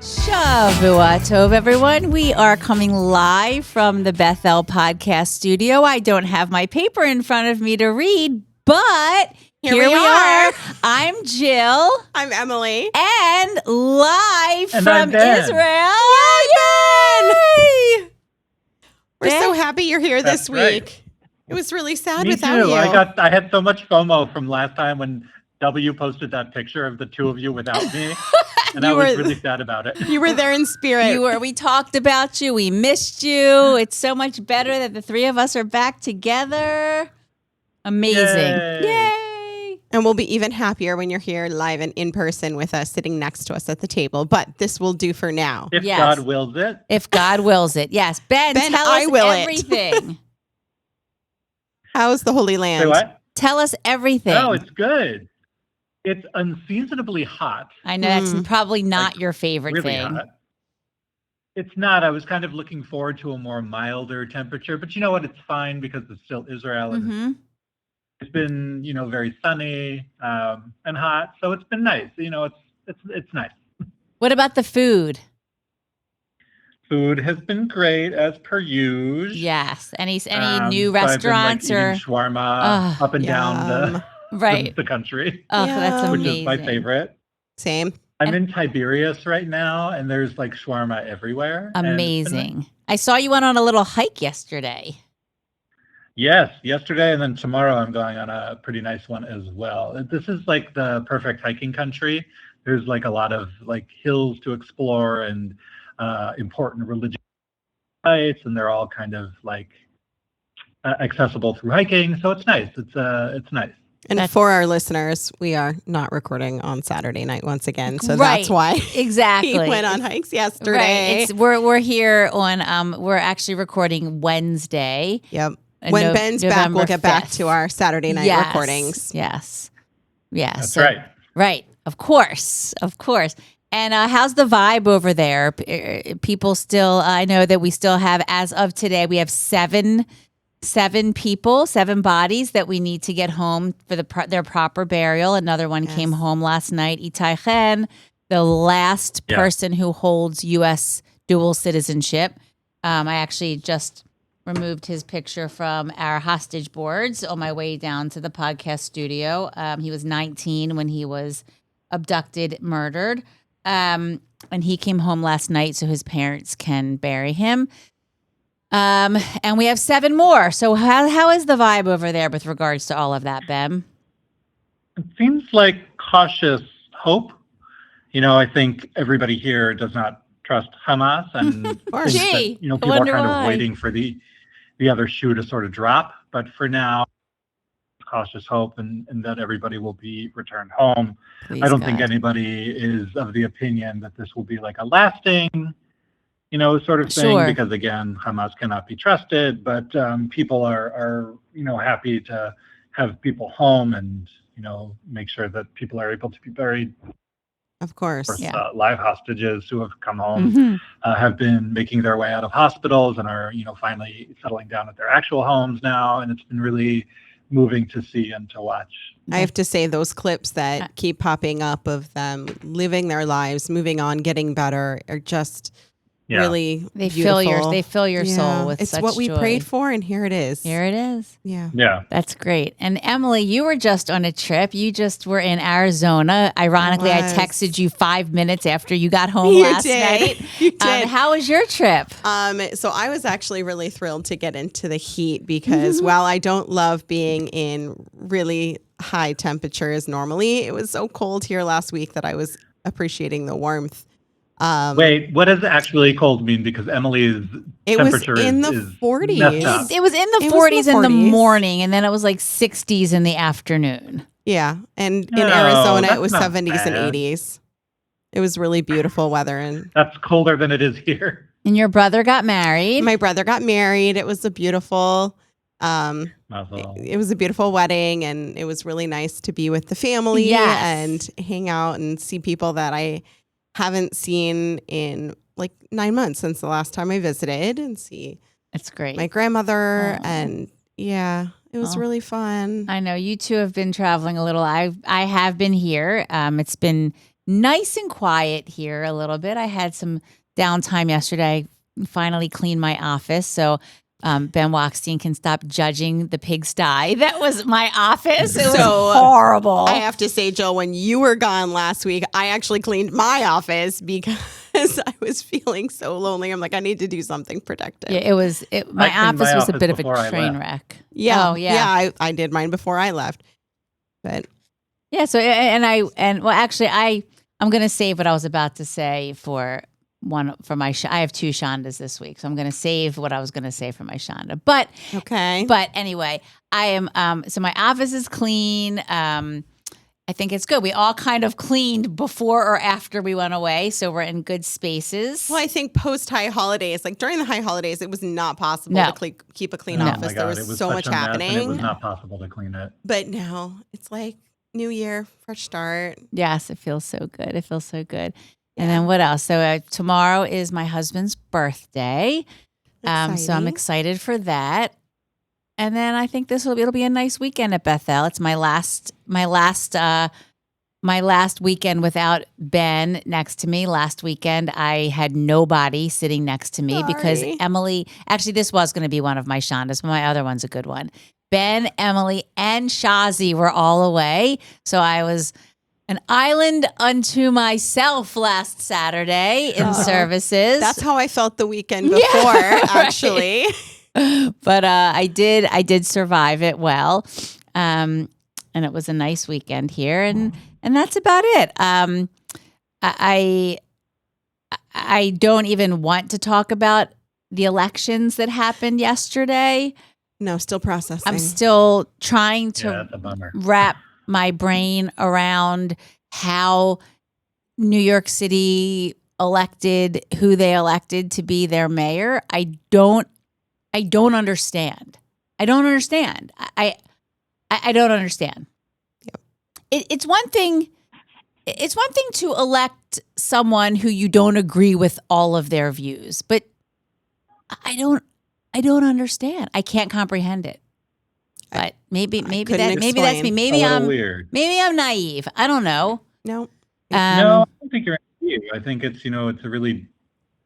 Shavua Tov, everyone. We are coming live from the Bethel podcast studio. I don't have my paper in front of me to read, but here we are. I'm Jill. I'm Emily. And live And from I'm Ben. Israel. Yay! We're so happy you're here That's this right. week. It was really sad Me without too. you. I had so much FOMO from last time when W posted that picture of the two of you without me, and I was really sad about it. You were there in spirit. We talked about you. We missed you. It's so much better that the three of us are back together. Amazing. Yay. And we'll be even happier when you're here live and in person with us, sitting next to us at the table. But this will do for now. If Yes. God wills it. If God wills it. Yes. Ben, tell I us will it. everything. How's the Holy Land? Say what? Tell us everything. Oh, it's good. It's unseasonably hot. I know that's probably not Like, your favorite Really thing. hot. It's not. I was kind of looking forward to a more milder temperature, but you know what? It's fine because it's still Israel, and Mm-hmm. it's been, very sunny and hot, so it's been nice. It's nice. What about the food? Food has been great as per usual. Yes. Any new So I've been, restaurants eating or shawarma up and down Yum. right? the country, Oh, that's Yum. which amazing. is my favorite. Same. I'm in Tiberias right now, and there's like shawarma everywhere. and it's been nice. Amazing. I saw you went on a little hike yesterday. Yes, yesterday, and then tomorrow I'm going on a pretty nice one as well. This is like the perfect hiking country. There's like a lot of like hills to explore and important religious sites, and they're all kind of like accessible through hiking. So it's nice. It's nice. And for our listeners, we are not recording on Saturday night once again. So Right. that's why Exactly. we went on hikes yesterday. Right. We're here on we're actually recording Wednesday. Yep. When Ben's back, November we'll get back 5th. to our Saturday night Yes. recordings. Yes. That's right. Right. Of course. And how's the vibe over there? People still, I know that we still have, as of today, we have seven people, 7 bodies that we need to get home for their proper burial. Another one came home last night. Itai Chen, the last person who holds U.S. dual citizenship. I actually just removed his picture from our hostage boards on my way down to the podcast studio. He was 19 when he was abducted, murdered. And he came home last night so his parents can bury him. And we have 7 more. So how is the vibe over there with regards to all of that, Ben? It seems like cautious hope. I think everybody here does not trust Hamas, and Of course. thinks that, Gee, people I are wonder kind why. of waiting for the other shoe to sort of drop. But for now, cautious hope and that everybody will be returned home. Please, I don't God. think anybody is of the opinion that this will be like a lasting, sort of thing, Sure. because again, Hamas cannot be trusted, but people are happy to have people home and, make sure that people are able to be buried. Of course. Of course, Yeah. live hostages who have come home Mhm. have been making their way out of hospitals and are, finally settling down at their actual homes now. And it's been really moving to see and to watch. I have to say those clips that keep popping up of them living their lives, moving on, getting better are just really They beautiful. fill your soul with it's such what we joy. prayed for, and here it is. Here it is. Yeah. Yeah. That's great. And Emily, you were just on a trip. You just were in Arizona. Ironically, I was. texted you 5 minutes after you got home You last did. night. You did. How was your trip? So I was actually really thrilled to get into the heat because while I don't love being in really high temperatures normally, it was so cold here last week that I was appreciating the warmth. Wait, what does actually cold mean? Because Emily's It was temperature in the is 40s. messed up. It was in the It was 40s in the 40s. morning, and then it was like 60s in the afternoon. Yeah. And in No, Arizona, that's it was not 70s and bad. 80s. It was really beautiful weather. And That's colder than it is here. And your brother got married. my brother got married. It was a beautiful Mazel. it was a beautiful wedding, and it was really nice to be with the family Yes. and hang out and see people that I haven't seen in like 9 months since the last time I visited, and see It's great. my grandmother. Aw. And yeah, it was Oh. really fun. I know you two have been traveling a little. I have been here. It's been nice and quiet here a little bit. I had some downtime yesterday. Finally cleaned my office, so Ben Wachstein can stop judging the pigsty. That was my office. It was horrible. I have to say, Jill, when you were gone last week, I actually cleaned my office because I was feeling so lonely. I'm like, I need to do something productive. Yeah, my office was a bit of a train wreck. Yeah. Oh, yeah. I did mine before I left. But yeah, so actually I'm going to save what I was about to say for my I have 2 Shondas this week, so I'm going to save what I was going to say for my Shonda. But anyway, I am so my office is clean. I think it's good. We all kind of cleaned before or after we went away, so we're in good spaces. Well, I think post high holidays, like during the high holidays, it was not possible to keep a clean office. Oh my God, there was so much happening. It was not possible to clean it. But now it's like new year, fresh start. Yes, it feels so good. It feels so good. And then what else? So tomorrow is my husband's birthday. So I'm excited for that. And then I think it'll be a nice weekend at Bethel. It's my last weekend without Ben next to me. Last weekend I had nobody sitting next to me because Emily. Actually, this was going to be one of my Shondas, but my other one's a good one. Ben, Emily, and Shazi were all away, so I was an island unto myself last Saturday in services. That's how I felt the weekend before, actually. But I did survive it well, and it was a nice weekend here, and that's about it. I don't even want to talk about the elections that happened yesterday. No, still processing. I'm still trying to wrap my brain around how New York City elected who they elected to be their mayor. I don't understand. I don't understand. I don't understand. Yep. It's one thing. It's one thing to elect someone who you don't agree with all of their views, but I don't understand. I can't comprehend it. But maybe that's me. Maybe I'm naive. I don't know. No. No, I don't think you're naive. I think it's a really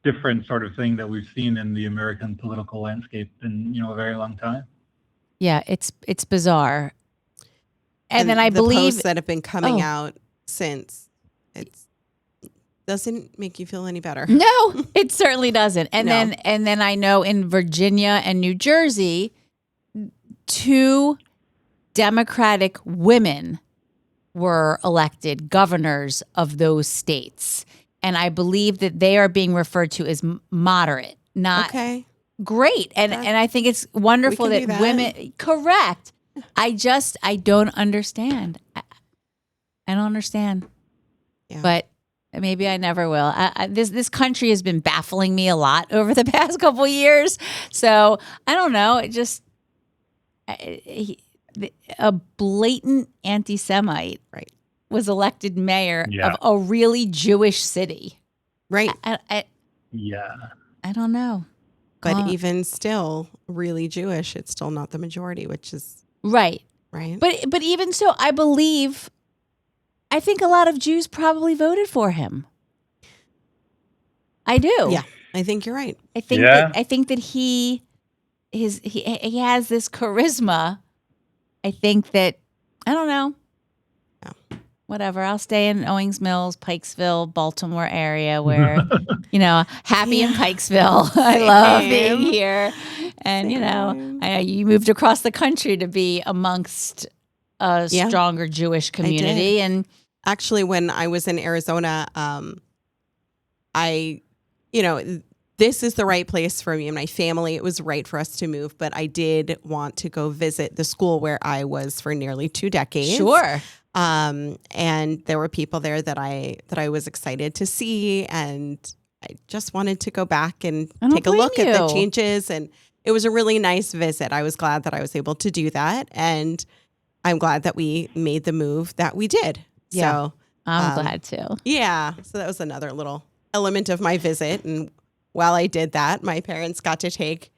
different sort of thing that we've seen in the American political landscape in a very long time. Yeah, it's bizarre. And then I believe posts that have been coming out since it doesn't make you feel any better. No, it certainly doesn't. And then I know in Virginia and New Jersey, 2 Democratic women were elected governors of those states. And I believe that they are being referred to as moderate, not great. And I think it's wonderful that women, correct. I don't understand. I don't understand. Yeah. But maybe I never will. This country has been baffling me a lot over the past couple years. So I don't know. It just a blatant anti-Semite was elected mayor of a really Jewish city. Right. I don't know. But even still, really Jewish, it's still not the majority, which is right. But even so, I think a lot of Jews probably voted for him. I do. Yeah, I think you're right. I think that he has this charisma. I think that I don't know. No. Whatever. I'll stay in Owings Mills, Pikesville, Baltimore area where happy in Pikesville. I love being here. And you moved across the country to be amongst a stronger Jewish community. And actually, when I was in Arizona, this is the right place for me and my family. It was right for us to move, but I did want to go visit the school where I was for nearly 2 decades. Sure. And there were people there that I was excited to see, and I just wanted to go back and take a look at the changes. And it was a really nice visit. I was glad that I was able to do that, and I'm glad that we made the move that we did. Yeah, so I'm glad too. Yeah, so that was another little element of my visit. And while I did that, my parents got to take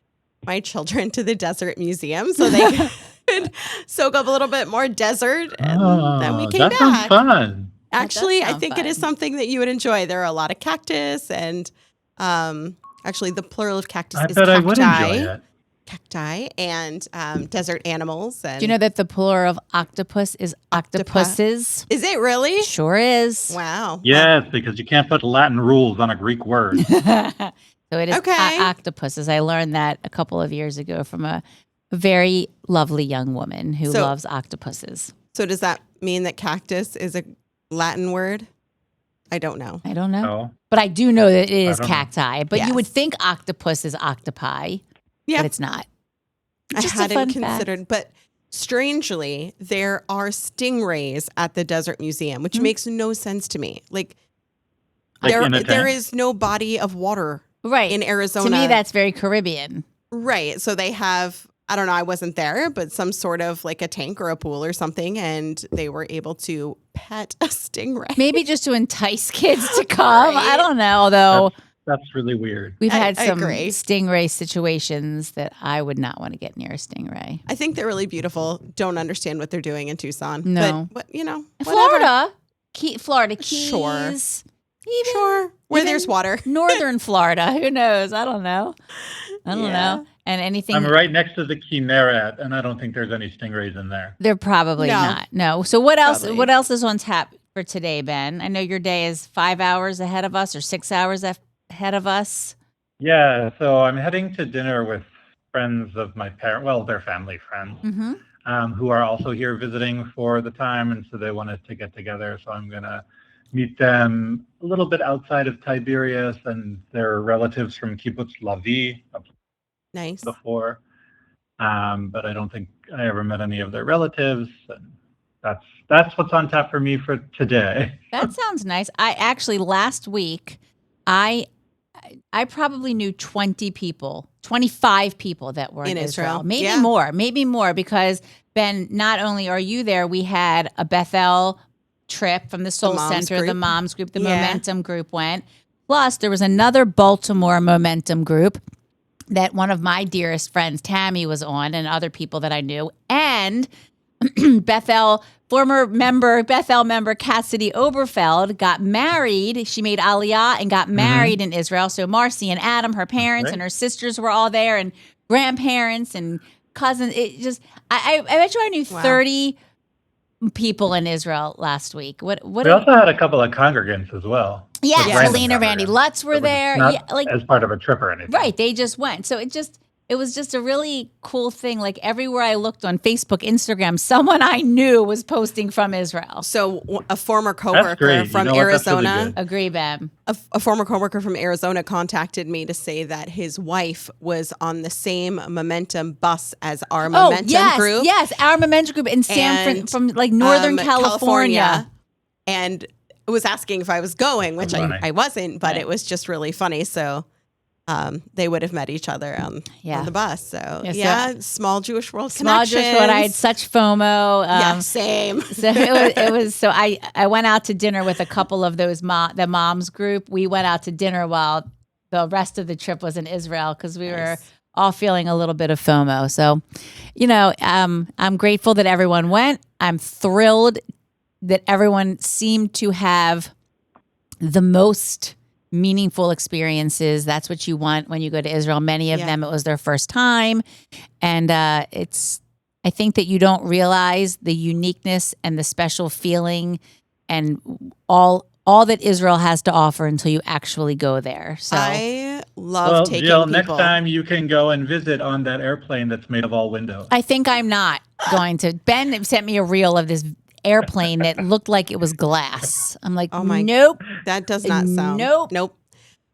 my children to the Desert Museum so they could soak up a little bit more desert. And then we came back. Sounds fun. Actually, I sound think it is fun. something that you would enjoy. There are a lot of cactus and actually the plural of cactus I is bet I would enjoy cacti. it. Cacti and desert animals. And Do you know that the plural of octopus is octopuses? Is it really? Sure is. Wow. Yes, because you can't put Latin rules on a Greek word. So it is Okay. octopuses. I learned that a couple of years ago from a very lovely young woman who So- loves octopuses. So does that mean that cactus is a Latin word? I don't know. I don't know. No. But I do know that it is don't know. cacti. But you would Yes. think octopus is octopi, Yeah. but it's not. I Just a hadn't fun considered, but strangely, there are stingrays at the Desert Museum, which makes no sense to me. Like Like in a there tank? is no body of water Right. in Arizona. To me, that's very Caribbean. right. So they have, I don't know, I wasn't there, but some sort of like a tank or a pool or something, and they were able to pet a stingray. Maybe just to entice kids to come. I Right. don't know, although That's really weird. we've had I some agree. stingray situations that I would not want to get near a stingray. I think they're really beautiful. Don't understand what they're doing in Tucson. No. But you know, whatever. Florida Keys. Sure. Even Sure. Where even there's water. Northern Florida. Who knows? I don't know. I don't Yeah. know. And anything. I'm right next to the Kinneret, and I don't think there's any stingrays in there. They're probably No. not. No. So what else? Probably. What else is on tap for today, Ben? I know your day is 5 hours ahead of us, or 6 hours ahead of us. Yeah, so I'm heading to dinner with friends of my parents, well, they're family friends, Mm-hmm. who are also here visiting for the time, and so they wanted to get together. So I'm going to meet them a little bit outside of Tiberias, and their relatives from Kibbutz Lavi Nice. before, but I don't think I ever met any of their relatives. And that's what's on tap for me for today. That sounds nice. I actually last week, I probably knew 20 people, 25 people that were in In Israel. Israel. Maybe more because Ben, not only are you there, we had a Bethel trip from the Soul moms Center, the group. moms group, the Yeah. Momentum group went. Plus, there was another Baltimore Momentum group that one of my dearest friends, Tammy, was on, and other people that I knew. And former Bethel member Cassidy Oberfeld got married. She made Aliyah and got married in Israel. So Marcy and Adam, her parents right. and her sisters were all there, and grandparents and cousins. It just, I bet you I knew Wow. 30 people in Israel last week. What? We also had a couple of congregants as well. Yes, Yeah. Helena, Randy Lutz were there. Not Yeah, like as part of a trip or anything. right, they just went. So it was just a really cool thing. Like everywhere I looked on Facebook, Instagram, someone I knew was posting from Israel. So a former That's coworker great. from You know what? That's really Arizona, good. Agree, Ben. a former coworker from Arizona contacted me to say that his wife was on the same Momentum bus as our Momentum yes, group. yes, our Momentum group in And, from like Northern California. And was asking if I was going, which Funny. I wasn't, but Right. it was just really funny. So they would have met each other on the bus. So Yeah, so- small Jewish world Small connections. Jewish world. I had such FOMO. Yeah, same. So it was. So I went out to dinner with a couple of those the moms group. We went out to dinner while the rest of the trip was in Israel because we were all feeling a little bit of FOMO. So, I'm grateful that everyone went. I'm thrilled that everyone seemed to have the most meaningful experiences. That's what you want when you go to Israel. Many of them, it was their first time. And I think that you don't realize the uniqueness and the special feeling and all that Israel has to offer until you actually go there. So I love taking Jill, people. next time you can go and visit on that airplane that's made of all windows. I think I'm not going to. Ben sent me a reel of this airplane that looked like it was glass. I'm like, nope. That does not sound. Nope.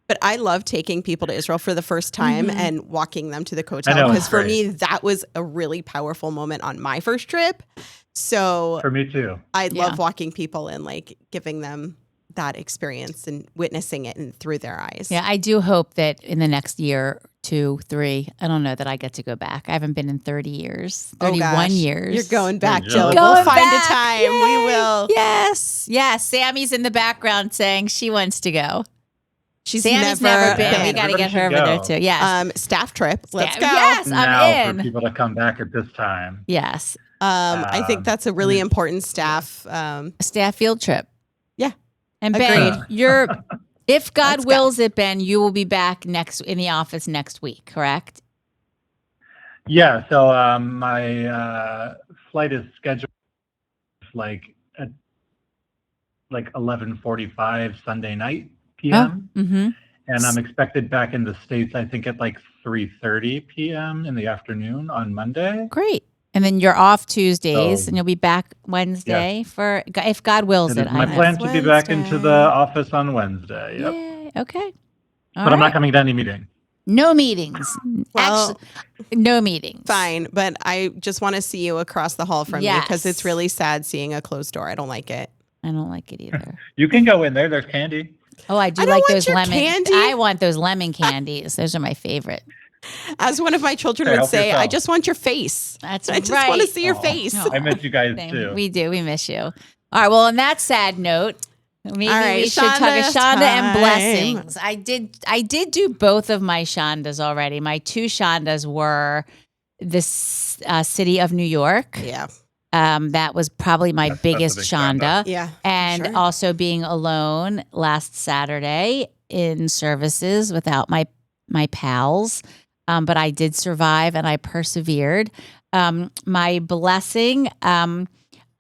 But I love taking people to Israel for the first time and walking them to the I hotel know, because it's for great. me that was a really powerful moment on my first trip. So For me too. I Yeah. love walking people and like giving them that experience and witnessing it and through their eyes. Yeah, I do hope that in the next year, 2, 3, I don't know that I get to go back. I haven't been in 30 years, 31 gosh. years. You're going back, You're Jill. jealous. We'll Going find back. a time. Yay. We will. Yes. Sammy's in the background saying she wants to go. She's Sammy's never been. been. We got to Everybody get her should over there go. too. Yes. Staff trip. Let's go. Yes, Now I'm for in. people to come back at this time. Yes. I think that's a really important staff. Staff field trip. Yeah. And Ben, Agreed. if God Let's go. wills it, Ben, you will be back in the office next week, correct? Yeah. So my flight is scheduled at 11:45 Sunday night p.m. Mm-hmm. And I'm expected back in the States, I think, at 3:30 p.m. in the afternoon on Monday. Great. And then you're off Tuesdays, So, and you'll be back Wednesday if God wills it it. is my I know. plan to be back into the Wednesday. office on Wednesday. Yep. Yay. Okay. But I'm not coming to any meeting. No meetings. Well, Actually, no meetings. fine, but I just want to see you across the hall from me because it's really sad seeing a closed door. I don't like it. I don't like it either. You can go in there. There's candy. Oh, I do I don't like want those your lemon candy. I want those lemon candies. Those are my favorite. As one of my children Hey, would help say, yourself. I just want your face. That's I just right. want to see your Aw. face. No. I miss you guys Same. too. We do. We miss you. All right. Well, on that sad note, maybe All right, we should talk of Shonda's Shonda and time. blessings. I did do both of my Shondas already. My two Shondas were the city of New York. Yeah. That was probably my That's biggest a big Shonda. Shonda. Yeah. And sure. also being alone last Saturday in services without my pals. But I did survive and I persevered. My blessing,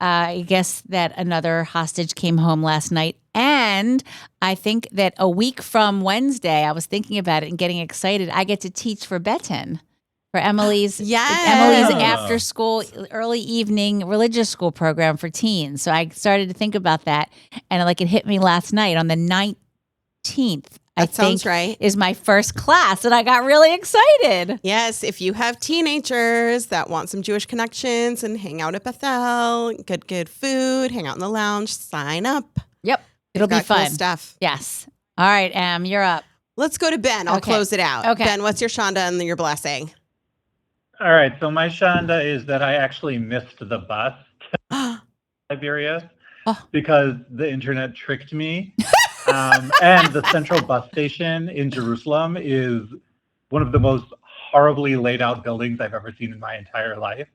I guess that another hostage came home last night. And I think that a week from Wednesday, I was thinking about it and getting excited. I get to teach for Benton. For Emily's Yes. after school, early evening religious school program for teens. So I started to think about that, and it hit me last night on the 19th. That sounds right. Is my first class, and I got really excited. Yes, if you have teenagers that want some Jewish connections and hang out at Bethel, good food, hang out in the lounge, sign up. Yep, it'll be Got cool fun. stuff. Yes. All right, you're up. Let's go to Ben. I'll Okay. close it out. Okay. Ben, what's your Shonda and your blessing? All right. So my Shonda is that I actually missed the bus to Siberia because the internet tricked me. And the central bus station in Jerusalem is one of the most horribly laid out buildings I've ever seen in my entire life.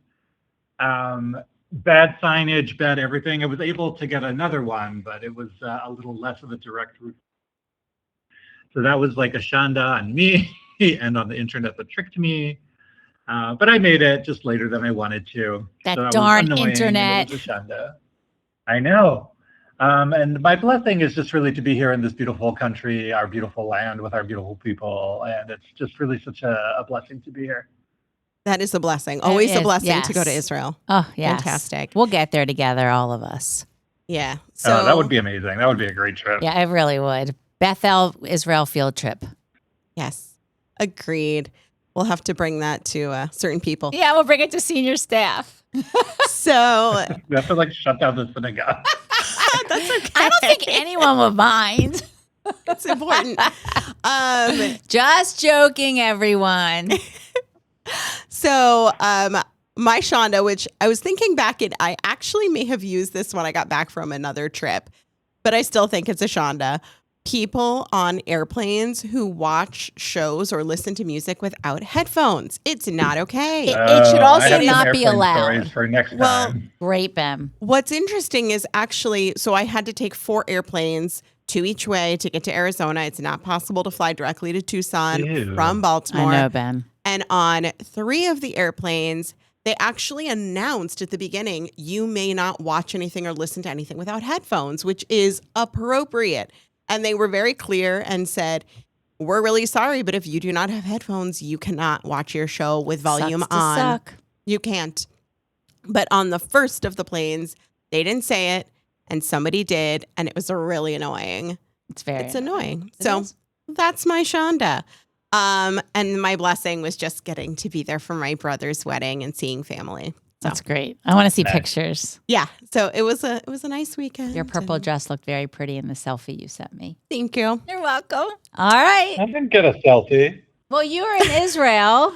Bad signage, bad everything. I was able to get another one, but it was a little less of a direct route. So that was like a Shonda on me and on the internet that tricked me. But I made it just later than I wanted to. That So was darn annoying, and internet. it was a Shonda. I know. And my blessing is just really to be here in this beautiful country, our beautiful land with our beautiful people. And it's just really such a blessing to be here. That is a blessing. Always It a is, blessing to go to yes. Israel. Oh, yes. Fantastic. We'll get there together, all of us. Yeah. So That would be amazing. That would be a great trip. Yeah, it really would. Bethel, Israel field trip. Yes. Agreed. We'll have to bring that to certain people. Yeah, we'll bring it to senior staff. So We have to shut down the synagogue. that's okay. I don't think anyone would mind. It's important. Just joking, everyone. So my Shonda, which I was thinking back, I actually may have used this when I got back from another trip, but I still think it's a Shonda. People on airplanes who watch shows or listen to music without headphones. It's not okay. It should I also have some not be airplane allowed. stories for next Well, time. Great, Bem. What's interesting is actually, so I had to take 4 airplanes, 2 each way to get to Arizona. It's not possible to fly directly to Tucson Ew. from Baltimore. I know, Ben. And on 3 of the airplanes, they actually announced at the beginning, you may not watch anything or listen to anything without headphones, which is appropriate. And they were very clear and said, we're really sorry, but if you do not have headphones, you cannot watch your show with volume Sucks to on. suck. You can't. But on the first of the planes, they didn't say it, and somebody did, and it was really annoying. It's very It's annoying. It So is. that's my Shonda. And my blessing was just getting to be there for my brother's wedding and seeing family. So That's great. I want to see Nice. pictures. yeah, so it was a nice weekend. Your purple and dress looked very pretty in the selfie you sent me. Thank you. You're welcome. All right. I didn't get a selfie. Well, you were in Israel.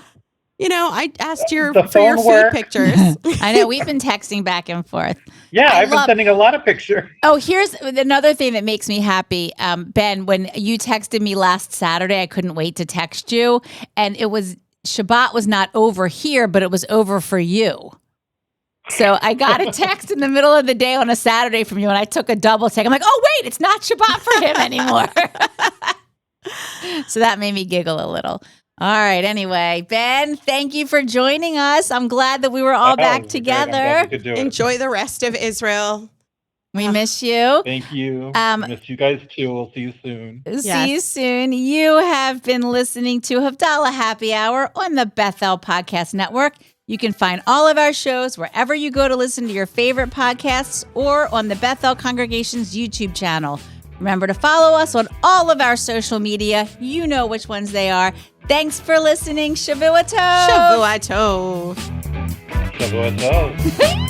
You know, I asked The for your phone food worked. pictures. I know we've been texting back and forth. Yeah, I I've been love- sending a lot of pictures. Oh, here's another thing that makes me happy. Ben, when you texted me last Saturday, I couldn't wait to text you. And it was Shabbat was not over here, but it was over for you. So I got a text in the middle of the day on a Saturday from you, and I took a double take. I'm like, oh, wait, it's not Shabbat for him anymore. So that made me giggle a little. All right. Anyway, Ben, thank you for joining us. I'm glad that we were all back together. Enjoy the rest of Israel. We miss you. Thank you. Miss you guys too. We'll see you soon. See you soon. You have been listening to Havdalah Happy Hour on the Bethel Podcast Network. You can find all of our shows wherever you go to listen to your favorite podcasts or on the Bethel Congregation's YouTube channel. Remember to follow us on all of our social media. You know which ones they are. Thanks for listening. Shavua Tov. Shavua Tov. Shavua Tov.